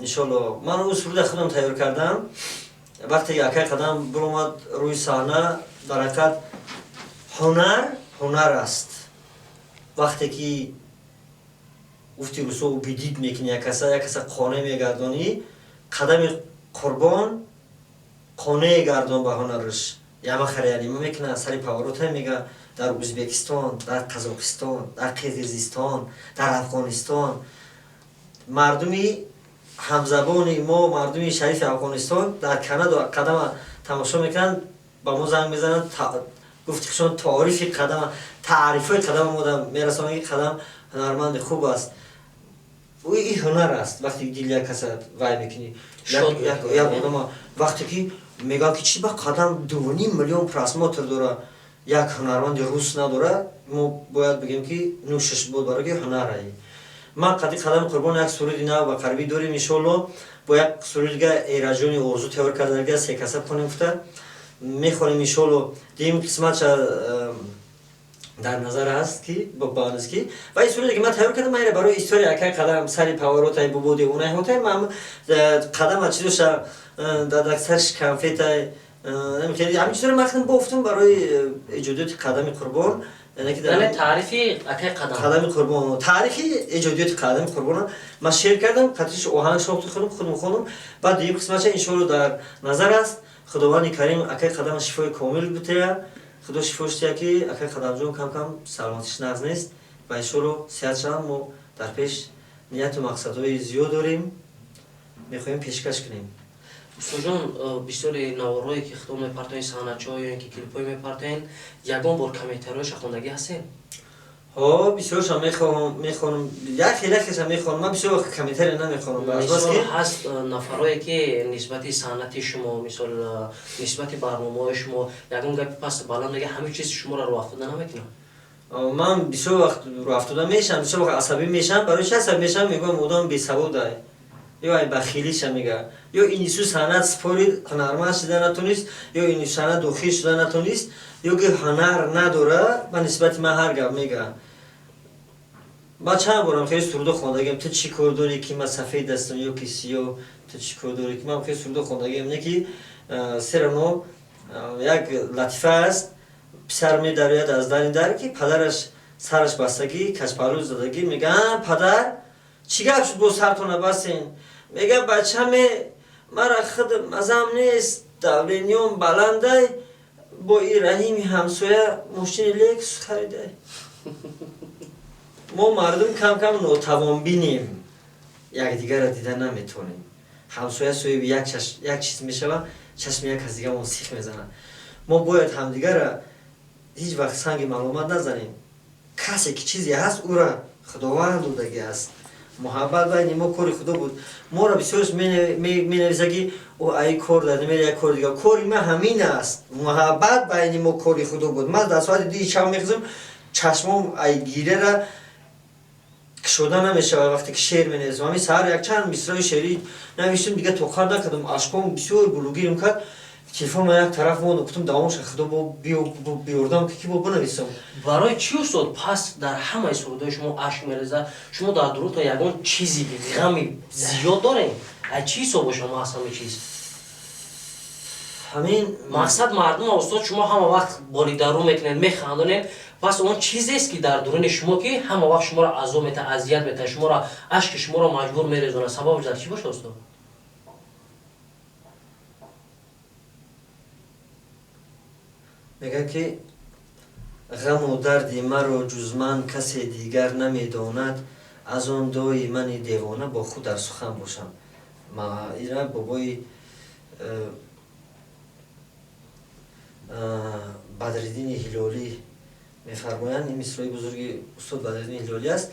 S1: иншоалло. Ман ӯ суруда худам тайёр кардам. Вақте акай қадам биромад рӯи саҳна дар ҳақиқат ҳунар аст. Вақте ки гуфти рӯсо убидид мекунӣ як каса қонеъ мегардонӣ, қадами қурбон қонеъ гардон ба ҳунараш. Яма хариянима мекуна сари паворота мега дар Узбекистон, дар Қазоқистон, дар Қирғизистон, дар Афғонистон. Мардуми ҳамзабони мо, мардуми шарифи Афғонистон дар Канада қадама тамошо мекунанд, ба мо занг мезананд, гуфти хушон таърифи қадама, таърифои қадама мо мерасонанд ки қадам ҳунарманди хуб аст. ӯ и ҳунар аст. Вақте дил як каса вай мекунӣ, як одама вақте ки мегӯяд ки чӣ ба қадам 2.5 миллион просмотр дора, як ҳунарманди рус надора, мо бояд бигем ки нӯшаш буд барои ки ҳунарае. Ман қади қадами қурбон як суруди нав ба қарибӣ дорем иншоалло. Бо як сурудига Эраҷони Орзу тайёр карданига се каса бихонем гуфта мехонем иншоалло. Дим қисматша дар назар аст ки бобанис ки ва ин суруди ки ман тайёр кардам майра барои история акай қадам сари паворотай бубоди унаи ҳотай ман қадама чизоша дадаксарш конфетай намихели ҳамин чизоро махтам бофтам барои эҷодиёти қадами қурбон.
S3: таърифи акай
S1: қадами қурбон, таърихи эҷодиёти қадами қурбон ман шеър кардам, қатиш оҳанг шохти худам хонам. Баъд дигар қисматша иншоалло дар назар аст. Худованди карим акай қадам шифои комил бутая. Худо шифош дия ки акай қадамҷон кам саломатиш нағз нест ва иншоалло сеҳат шаванд. Мо дар пеш нияту мақсадҳои зиёд дорем, мехоҳем пешкаш кунем.
S3: Устодҷон, бисёри наворҳое ки худо мепартоен, саҳначаҳо ё ин ки клипҳое мепартоен, ягон бор комментарҳояша хондагӣ ҳастен?
S1: бисёрша мехонам, як хелаша мехонам. Ман бисёр вақт комментария намехонам.
S3: Мисол ҳаст нафарое ки нисбати санъати шумо, мисол нисбати барномаҳои шумо ягон гапи пасти баланд мега ҳамин чизи шуморо роҳафтода намекунад?
S1: Ман бисёр вақт роҳафтода мешавам, бисёр вақт асабӣ мешавам. Барои чӣ асабӣ мешавам? Мегӯям одам бесаводае ё ай бахилиша мега ё инису санъат спори ҳунарманд шуда натонист, ё инису санъат дохил шуда натонист, ё ки ҳунар надора ба нисбати ман ҳар гап мега. Ба чанд борам хеле сурудо хондагиам, ту чӣ кор дорӣ ки ман сафед ҳастам ё ки сиёҳ, ту чӣ кор дорӣ ки ман хеле сурудо хондагиам. Не ки серано як латифа аст, писар медарояд аз дари дар ки падараш сараш бастагӣ, качпалӯ задагӣ, мега падар чӣ гап шуд бо сартона бастен? Мега бачаме мара худ мазам нест, давлениём баландай, бо ин раҳими ҳамсоя мошини Lexus харидай. Мо мардум кам нотавонбинем, якдигарро дида наметонем. Ҳамсоя соҳиби як чиз мешава, чашми як кас дигармон сих мезанад. Мо бояд ҳамдигарро ҳеҷ вақт санги маломат назанем. Касе ки чизе ҳаст, ӯра худованд додагӣ аст. Муҳаббат байни мо кори худо буд. Моро бисёрш менависа ки ай кор дар намери як кори дигар. Кори ман ҳамин аст. Муҳаббат байни мо кори худо буд. Ман дар соати 2 шаб мехӯзам, чашмом ай гирера кушода намешавад вақте ки шеър менависам. Ҳамин саҳар якчанд мисрои шеърӣ навиштам, дигар тоқат накардам. Ашком бисёр гулӯгирам кард. Телефонро як тараф мондам, гуфтам давомша худо биёрдам ки бо бинависам.
S3: Барои чӣ устод пас дар ҳамаи сурудҳои шумо ашк мереза? Шумо дар дурудтон ягон чизи ғами зиёд дорем? Ай чӣ ҳисоб бошад аз ҳама чиз?
S1: Ҳамин
S3: мақсад мардума устод шумо ҳама вақт болидарӯ мекунед, механдонед. Пас он чизест ки дар дуруни шумо ки ҳама вақт шуморо азоб мета, азият мета, шуморо ашки шуморо маҷбур мерезонад. Сабабаш дар чӣ бошад устод?
S1: мегӯяд ки ғаму дарди маро ҷуз ман касе дигар намедонад, аз он дои мани девона бо худ дар сухан бошам. ина бобои بدرالدین هلالی میفرمایند، این مصرع بزرگی استاد بدرالدین هلالی است.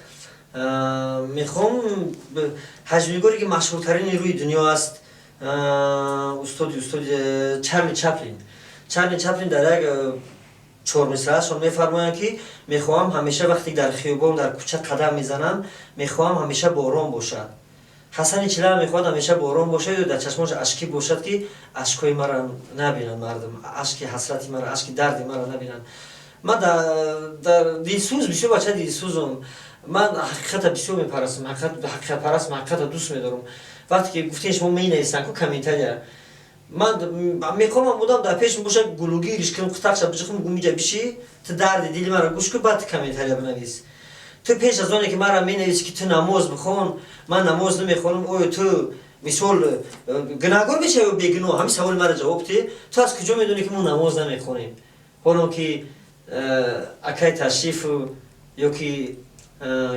S1: میخوام حجمیگاری که مشهورترین روی دنیا است استاد چارلی چپلین در یک 4 مصرعشون میفرمایند که میخوام همیشه وقتی در خیابان در کوچه قدم میزنم میخوام همیشه باران باشد. حسن چلا میخواد همیشه باران باشد و در چشماش اشکی باشد که اشکای مرا نبینن مردم، اشک حسرتی مرا، اشک دردی مرا نبینن. من در دلسوز بسیار بچه دلسوزم. من حقیقت بسیار میپرستم، حقیقت پرست، حقیقت دوست میدارم. وقتی که گفتین شما مینویسن که کامنت‌ها من میخوام مدام در پیش باشه گلوگیرش کنم قطعش بجخم گمیجا بشی تو درد دلی مرا گوش که بعد کامنت‌ها بنویس. تو پیش از اونی که مرا مینویسی که تو نماز بخون، من نماز نمیخونم، اوه تو مثال گناهگار بشه یا بیگناه، همین سوال مرا جواب تی. تو از کجا میدونی که ما نماز نمیخونیم؟ حالا که اکای تشریف یا که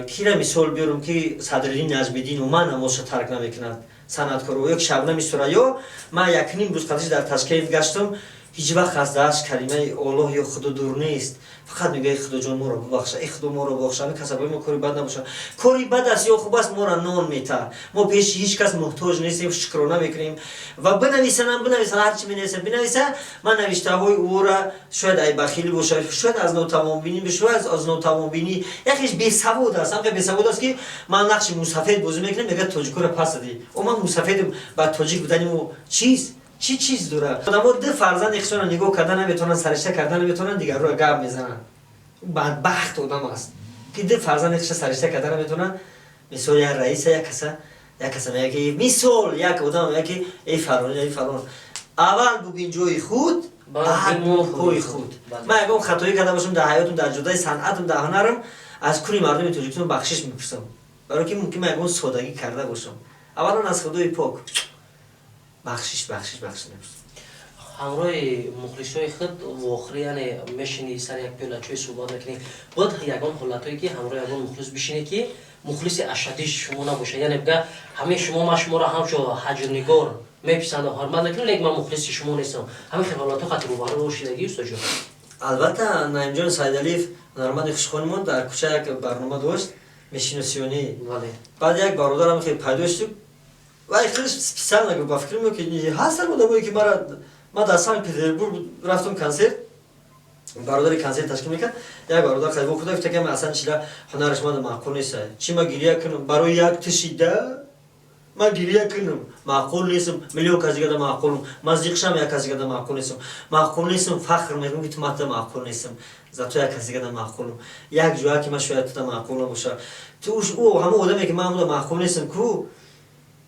S1: کیرا مثال بیارم که صدرالدین نجمی‌الدین و من نمازش ترک نمیکند صنعتکار و یک شبنم سوریا من یک نیم روز قدش در تشکیل گشتم، هیچ وقت از دهش کلمه الله یا خدا دور نیست، فقط میگه خدا جان ما را ببخش، ای خدا ما را ببخش، همین کسبای ما کاری بد نباشه، کاری بد است یا خوب است ما را نان میته، ما پیش هیچ کس محتاج نیستیم، شکرانه میکنیم و بنویسن هر چی مینویسن بنویسه. من نوشته های او را شاید ای بخیلی باشه، شاید از ناتمام بینی بشه، از ناتمام بینی یکیش بی سواد است، هم بی سواد است که من نقش موسفید بازی میکنم، میگه تاجیکو را پس دادی و من موسفید با تاجیک بودنم چی چیز داره. آدم‌ها دو فرزند یکشون نگاه کردن نمیتونن، سرشته کردن نمیتونن، دیگر رو گپ میزنن. بدبخت آدم است که دو فرزند یکش سرشته کردن نمیتونن. مثال یک رئیس یک کس میگه مثال یک آدم میگه ای فلان اول ببین جای خود بعد پای خود. من اگه خطایی کرده باشم در حیاتم، در جدای صنعتم، در هنرم، از کلی مردم توجیکتون بخشش میپرسم، برای که ممکن من سادگی کرده باشم. اولا از خدای پاک بخشش نمی‌رسه.
S3: همراه مخلصای خود واخری یعنی میشینی سر یک پیاله چای صحبت میکنی، بعد یگان حالتایی که همراه یگان مخلص بشینی که مخلص اشدی شما نباشه، یعنی بگه همه شما را همچو حجرنگار میپسند و حرمت میکنید، لیکن من مخلص شما نیستم. همین حالات خاطر روبرو باشیدگی است جو.
S1: البته نعیم جان سیدعلیف هنرمند خوشخوانمون در کوچه یک برنامه داشت میشناسیونی. بعد یک برادرم خیلی پیدا شد و خیلی سپیشال نگو با فکر میکنم که هستن آدمایی که ما در سن پترزبورگ رفتم کنسرت، برادر کنسرت تشکیل میکرد، یک برادر خیلی خدا گفت که من اصلا چیلا هنرش من معقول نیست، چی ما گریه کنم برای یک تشیده ما گریه کنم معقول نیستم، میلیون کسی گدا معقولم، مزیقشم یک کسی گدا معقول نیستم، فخر میکنم که تو معقول نیستم، زاتو یک کسی گدا معقولم، یک جوری که من شاید تو معقول نباشه، توش او همه آدمی که من معقول نیستم کو.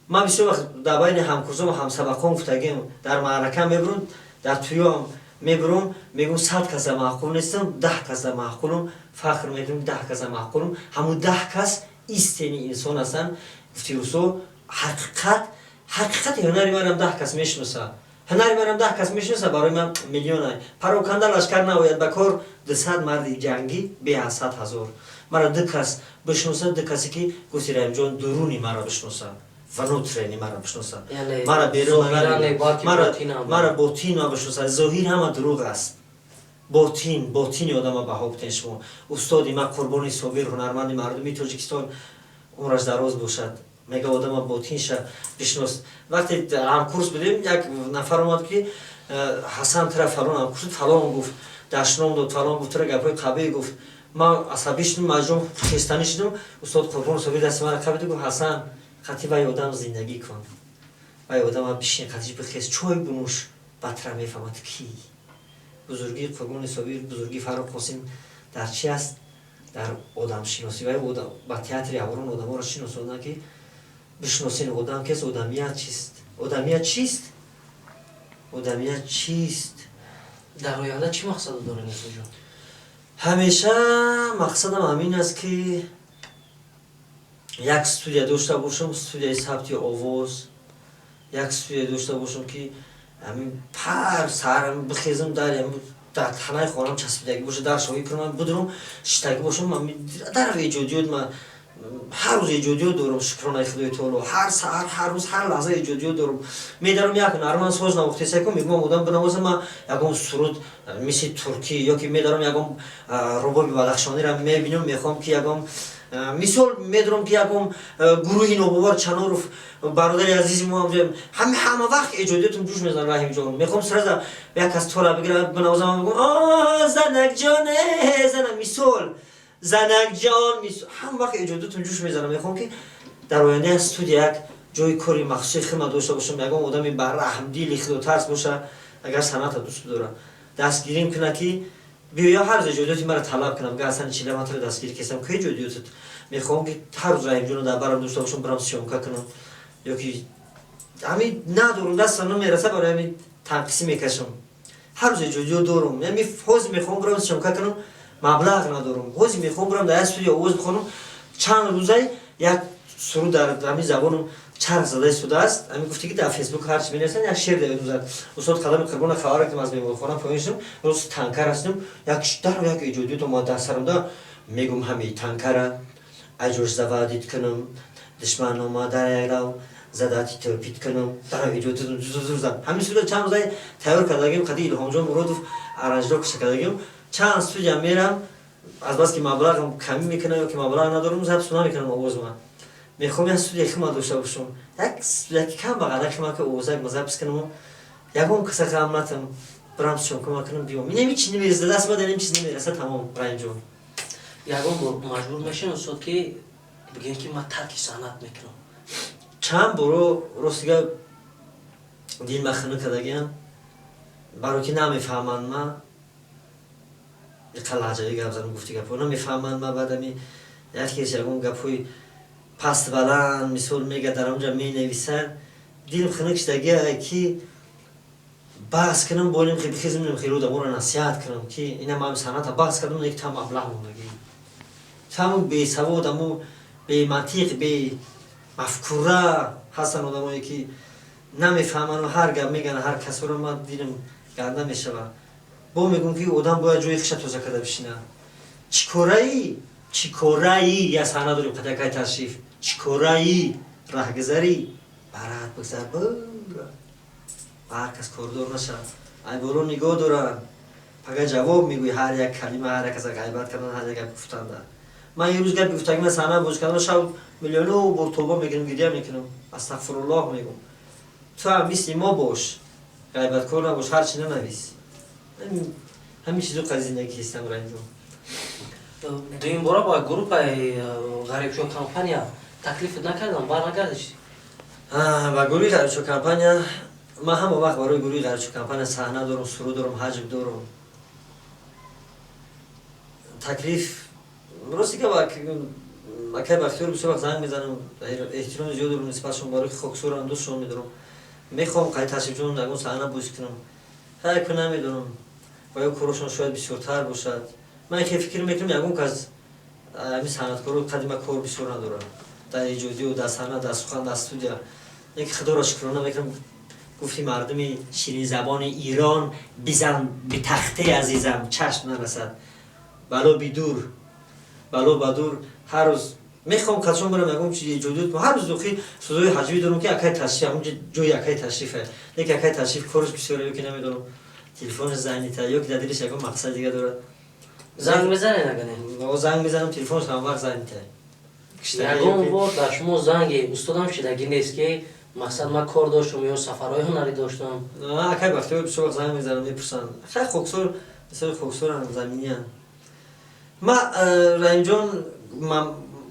S1: من بسیار وقت در بین همکورسام و همسبقام گفتگیم در معرکه میبرم، در تویام میبرم، میگم 100 کس معقول نیستم، 10 کس معقولم، فخر میکنم 10 کس معقولم، همون 10 کس ایستینی انسان هستن. گفتی روسو حقیقت هنری منم 10 کس میشناسه، هنری منم 10 کس میشناسه، برای من میلیون پراکنده لشکر نباید بکار 200 مرد جنگی به 100,000 مرا 2 کس بشناسه، 2 کسی که گفتی رحم جان درونی مرا بشناسه و نوترینی مرا بشناسه، مرا بیرون مرا باطین بشناسه. ظاهر همه دروغ است، باطین آدم بها بتین شما. استادی من قربانی صابر هنرمند مردمی تاجیکستان عمرش دراز باشد، میگه آدم باطینش بشناس. وقتی هم کورس بدیم یک نفر اومد که حسن طرف فلان هم کورس فلان گفت، دشنام داد فلان گفت، طرف گپای قبیح گفت، من عصبی شدم، مجبور خستانی شدم. استاد قربان صابر دست من قبیل گفت حسن خطی وای آدم زندگی کن، وای آدم بشین خطیش بخیز چای بنوش، بطره میفهمد کی. بزرگی قربان صابر، بزرگی فرخ قاسم در چی است؟ در آدم شناسی. وای آدم با تئاتر یارون آدم ها را شناسوندن که بشناسین آدم کس، آدمیت چیست؟ آدمیت چیست؟
S3: در آینده چی مقصد داره نسو جان؟
S1: همیشه مقصدم همین است که یک استودیو داشته باشم، استودیوی ثبت آواز، یک استودیو داشته باشم که همین پر سرم بخیزم در تنه خانم چسبیدگی باشه، در شاهی کنم بدونم شتگی باشم. من در ایجادیات من هر روز ایجادیو دارم شکرانه خدای تعالی هر ساعت هر روز هر لحظه ایجادیو دارم میدارم یک نرمان سوز نوختی سکم میگم مودم بنوازم ما یکم سرود مثل ترکی یا که میدارم یکم رباب بدخشانی را میبینم میخوام که یکم مثال میدارم که یکم گروهی نوبوار چنور برادر عزیزی ما همه وقت ایجادیتون جوش میزنن رحیم جان میخوام سرزا یک از تو را بگیرم بنوازم میگم زنک جانه زنم مثال زنک جان هم وقت ایجادتون جوش میزنم میخوام که در آینده استودیو یک جای کاری مخصوصی خدمت داشته باشم یکم آدمی برحم دیلی خود و ترس باشه اگر صنعت دوست داره دستگیری کنه که بیا هر ایجادیاتی مرا طلب کنم که اصلا چیله مطلب دستگیری کسم که ایجادیات میخوام که هر روز رحیم جان در برام داشته باشم برام سیامکا کنم یا که همین ندارم دستم نمیرسه برای همین تنقیسی میکشم هر روز ایجادیو دارم یعنی حوز میخوام برام سیامکا کنم مبلغ ندارم حوزی میخوام برم در استودیو آواز بخونم چند روزه یک سرود در همین زبانم چند زده سوده است همین گفتی که در فیسبوک هرچی بنویسن یک شعر در روزه استاد قدم قربان خبر کردم از میمونخوانم پایینشم روز تنکر هستم یک در یک ایجادیو تو ما در سرم دا میگم همین تنکر اجور زوادیت کنم دشمن اومده رو زداتی ترپیت کنم در ایجادیو زدم همین سوده چند روزه تیار کردیم خدی الهام جان مرادوف ارنجلو کردیم چند استودیو میرم از بس که مبلغم کمی میکنه یا که مبلغ ندارم زب سونا میکنم آواز من میخوام یه استودیو خیلی داشته باشم یک کم بغل که که آوازک مزبس کنم یکم کسا قامتم برام شون کنم بیام اینم هیچ نمیرسه دست بعد اینم چیز نمیرسه تمام رنج جون
S3: یگان مجبور میشن استاد که بگن که من ترک صنعت میکنم
S1: چند برو رستگاه دین مخنو کردگیم برای که نمیفهمن ما یک لحجه گپ زدم گفتی گپ اونا میفهمن ما بعد می یکیش یکم گپوی پست بلند مثال میگه در اونجا می نویسن دیلم خنک شدگیه که بحث کنم بولیم خیلی بخیزم نیم خیلی رو دمون رو نصیحت کنم که اینم هم صنعت بحث کردم یک تام مبلغ موندگی تام بی سواد امو بی منطق بی مفکوره هستن آدمایی که نمیفهمن و هر گپ میگن هر کس رو ما دیلم گنده میشه با میگم که آدم باید جوی خشت توزه کرده بشینه چی کارایی یا صحنه داریم قطعه که تشریف چی کارایی رهگذری برات بگذر برا هر کس کاردار نشه ای برو نگاه دارن پگه جواب میگوی هر یک کلمه هر یک کس غیبت کردن هر یک گفتنده من یه روز گپ گفتم من صحنه بوش کردم شب میلیونو بر توبه میگیرم گریه میکنم استغفر الله میگم تو هم مثل ما باش غیبت کار نباش هر چی ننویس همین چیزو قضیه هستم رنجو
S3: دویم بارا با گروپ غریب شو کمپانیا تکلیف نکردم بر نگردش
S1: با گروه غریب شو کمپانیا من هم وقت برای گروه غریب شو کمپانیا صحنه دارم سرود دارم حجب دارم تکلیف راستی که اگه بختیار بسیار وقت زنگ میزنم احترام زیاد دارم نسبتشون برای خاکسور هم دوستشون میدارم میخوام قید تشریف جون در اون صحنه بازی کنم هر که نمیدونم باید کارشون شاید بسیارتر باشد من خیلی فکر میکنم یکم که از همین صنعتکارو قدیم کار بسیار ندارن در ایجادی و در صحنه در سخن در استودیو یک خدا را شکرانه میکنم گفتی مردم شیرین زبان ایران بزن به تخته عزیزم چشم نرسد بلا بیدور بلا بدور هر روز میخوام کاتشون برم یکم چیزی ایجادی هر روز دوخی صدای حجوی دارم که اکای تشریف اونجا جای اکای تشریفه یک اکای تشریف کارش بسیاره که نمیدونم تلفن زنی تا یا که دلیلش یکم مقصد دیگه داره
S3: زنگ میزنه نگنه
S1: با زنگ میزنم تلفنش هم وقت زنی تا
S3: یگان بار در شما زنگ استادم شدگی نیست که مقصد من کار داشتم یا سفرهای هنری داشتم
S1: نه اکای وقتی بسیار زنگ میزنم میپرسن خیلی خوکسور بسیار خوکسور هم زمینی هم ما رحیم جان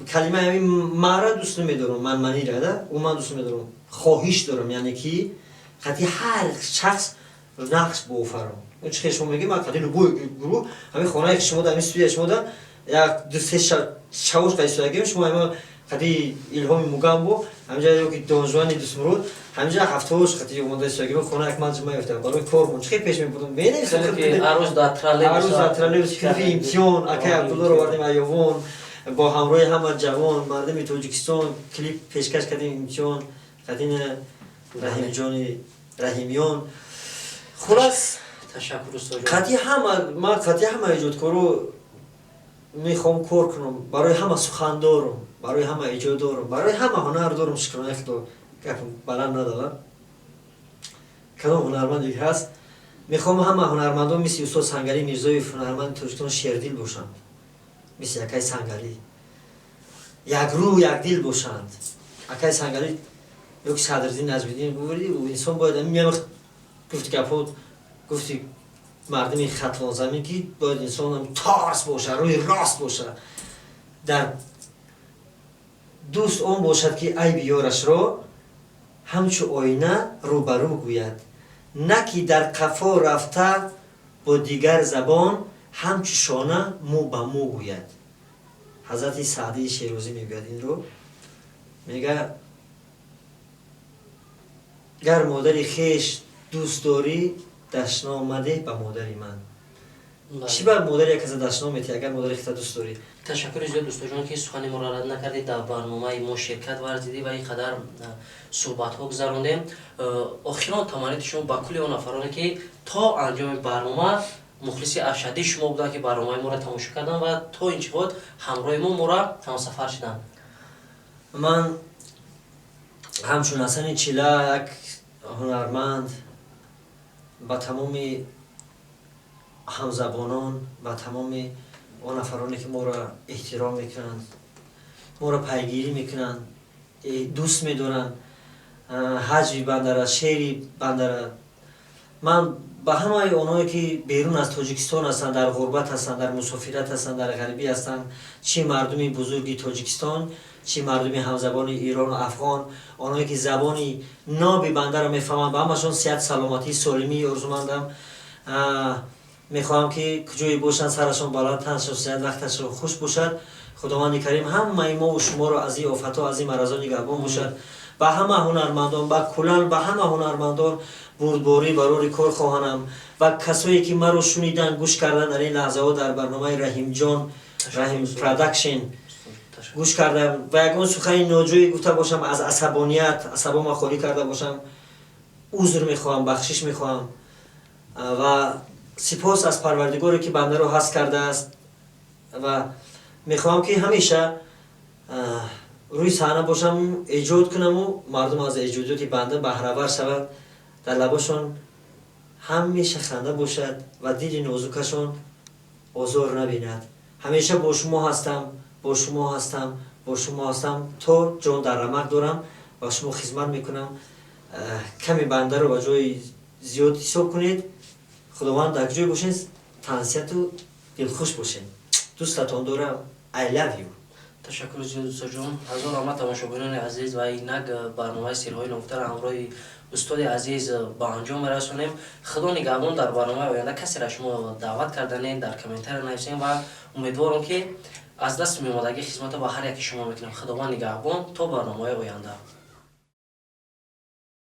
S1: کلمه همین مرا دوست نمیدارم من منی رده و من دوست نمیدارم خواهش دارم یعنی که خطی هر شخص نقش بوفرم اون چه شما میگی من قدیم گروه همین خانه شما در این استودیو شما در یک دو سه شوش قیسوگیم شما همین قدی الهام موگام بو همینجا که دانجوانی دوست مرود همینجا هفتهش قدی اومده استودیو خانه یک منظم میفته برای کارمون چه پیش میبردم ببینید
S3: که عروس در
S1: ترالیوس فیلم امتحان اکای عبدالله رو بردیم ایوان با همراه همه جوان مردم تاجیکستان کلیپ پیشکش کردیم امتحان قدیم رحیم جان رحیمیان خلاص
S3: تشکر استاد
S1: قطعی همه ایجادکارو میخوام کار کنم برای همه سخندارم، برای همه ایجادارم، برای همه هنر دارم. شکرانه خدا گفتم بلند ندارم. کدام هنرمند دیگه هست؟ میخوام همه هنرمندان مثل استاد سنگری میرزایی هنرمند تاجیکستان شیردل باشند، مثل اکای سنگری، یک رو یک دل باشند. اکای سنگری یک صدرالدین نجمیدین گفتی و انسان باید میام گفتی که گفتی مردم خطلان زمین که باید انسان هم تارس باشه، روی راست باشه، در دوست اون باشد که عیب یارش را همچو آینه روبرو گوید، نه که در قفا رفته با دیگر زبان همچو شانه مو به مو گوید. حضرت سعدی شیرازی میگوید این رو، میگه گر مادری خیش دوست داری دشنام مده به مادری من. چی بر مادر یک از دشنام میتی اگر مادر خیلی دوست داری؟
S3: تشکر زیاد دوست جان که سخن ما را رد نکردید، در برنامه ما شرکت ورزیدی و اینقدر صحبت ها گذراندیم. آخران تمانیت شما با کل اون نفرانی که تا انجام برنامه مخلص ارشدی شما بودن که برنامه ما را تماشا کردن و تا این چقدر همراه ما را همسفر شدن.
S1: من همچون حسن چیلا یک هنرمند با تمام همزبانان و تمام آن نفرانی که ما را احترام میکنند، ما را پیگیری میکنند، دوست میدارند، حجی بندره، شعری بندره، من به همه اونایی که بیرون از تاجیکستان هستند، در غربت هستند، در مسافرت هستند، در غریبی هستند، چی مردم بزرگی تاجیکستان، چی مردم همزبان ایران و افغان، آنهایی که زبانی نابی بنده را میفهمند، به همشون صحت سلامتی سالمی آرزومندم. میخواهم که کجایی باشند سرشون بلند، تنشون صحت وقتشون خوش باشد. خداوند کریم همه ما و شما را از این آفت‌ها از این مرضا نگهبان باشد. به همه هنرمندان، به کلان به همه هنرمندان بردباری برای کار خواهانم و کسایی که مرا شنیدن گوش کردن در این لحظه ها در برنامه رحیم جان رحیم پروداکشن گوش کردم و یگان سخن ناجویی گفته باشم، از عصبانیت عصبام خالی کرده باشم، عذر میخواهم، بخشش میخواهم و سپاس از پروردگاری که بنده رو هست کرده است و میخواهم که همیشه روی صحنه باشم، ایجاد کنم و مردم از ایجادات بنده بهره ور شود، در لباشون همیشه خنده باشد و دل نازکشون آزار نبیند. همیشه با شما هستم، با شما هستم، با شما هستم تا جان در رمق دارم و شما خدمت میکنم. کمی بنده رو به جای زیاد حساب کنید. خداوند در جای باشین، تنسیت و دلخوش باشین. دوستتان دارم. I love you.
S3: تشکر زیاد دوست جان. هزار رحمت تماشاگران عزیز و اینک برنامه سیرهای نوفتر همراه استاد عزیز با انجام رسونیم. خدا نگهبان. در برنامه آینده کسی را شما دعوت کردنین در کامنتر نویسین و امیدوارم که از دست میامدگی خدمت با هر یک شما میکنیم. خداوند نگهبان تا برنامه آینده.